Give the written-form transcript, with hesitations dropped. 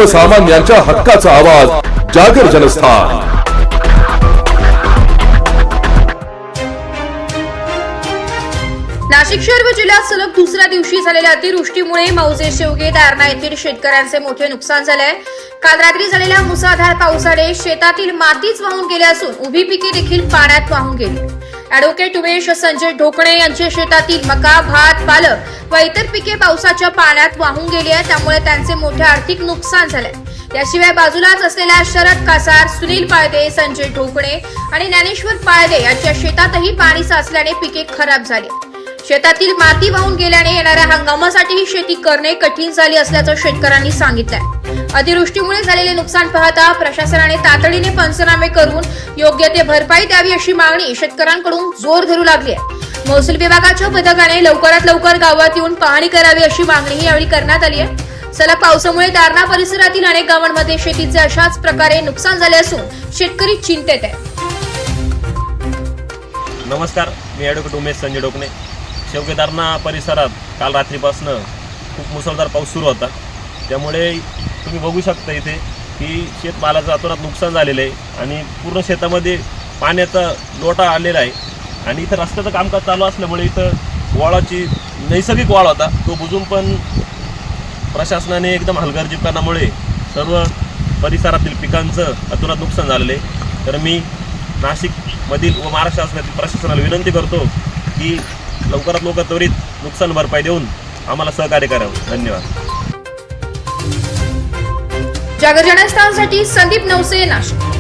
सर्वसामान्यांच्या हक्काचा आवाज जागर जनस्थान। नाशिक शहर व जिल्ह्यात सलग दुसऱ्या दिवशी झालेल्या अतिवृष्टीमुळे मौजे शेवगे दारणा येथील शेतकऱ्यांचे मोठे नुकसान झाले आहे। काल रात्री झालेल्या मुसळधार पावसाने शेतातील मातीच वाहून गेली असून उभी पिके देखील पाण्यात वाहून गेली। ॲडव्होकेट उमेश संजय ढोकणे यांच्या शेतातील मका, भात, पालक व इतर पिके पावसाच्या पाण्यात वाहून गेली आहे, त्यामुळे त्यांचे मोठे आर्थिक नुकसान झाले। याशिवाय बाजूलाच असलेल्या शरद कासार, सुनील पाळदे, संजय ढोकणे आणि ज्ञानेश्वर पाळदे यांच्या शेतातही पाणी साचल्याने पिके खराब झाली। शेतातील माती वाहून गेल्याने येणाऱ्या हंगामासाठी ही शेती करणे कठीण झाली असल्याचं शेतकऱ्यांनी सांगितलंय। अतिवृष्टीमुळे झालेले नुकसान पाहता प्रशासनाने तातडीने पंचनामे करून योग्य ते भरपाई द्यावी अशी मागणी शेतकऱ्यांकडून जोर धरू लागली आहे। महसूल विभागाच्या पथकाने लवकरात लवकर गावात येऊन पाहणी करावी अशी मागणीही यावेळी करण्यात आली आहे। सलग पावसामुळे दारणा परिसरातील अनेक गावांमध्ये शेतीचे अशाच प्रकारे नुकसान झाले असून शेतकरी चिंतेत आहे। नमस्कार, मी ॲडव्होकेट उमेश संजय ढोकणे। शेवगे दारणा परिसरात काल रात्रीपासून खूप मुसळधार पाऊस सुरू होता, त्यामुळे तुम्ही बघू शकता इथे की शेतमालाचं अतोनात नुकसान झालेलं आहे आणि पूर्ण शेतामध्ये पाण्याचा लोटा आलेला आहे। आणि इथं रस्त्याचं कामकाज चालू असल्यामुळे इथं वाळाची नैसर्गिक वाळ होता, तो बुजून पण प्रशासनाने एकदम हलगर्जीपणामुळे सर्व परिसरातील पिकांचं अतोनात नुकसान झालेलं आहे। तर मी नाशिकमधील व महाराष्ट्र शासनातील प्रशासनाला विनंती करतो की लवकरात लवकर त्वरित नुकसान भरपाई देऊन आम्हाला सहकार्य करावं। धन्यवाद। जागर जनस्थानसाठी संदीप नवसे, नाशिक।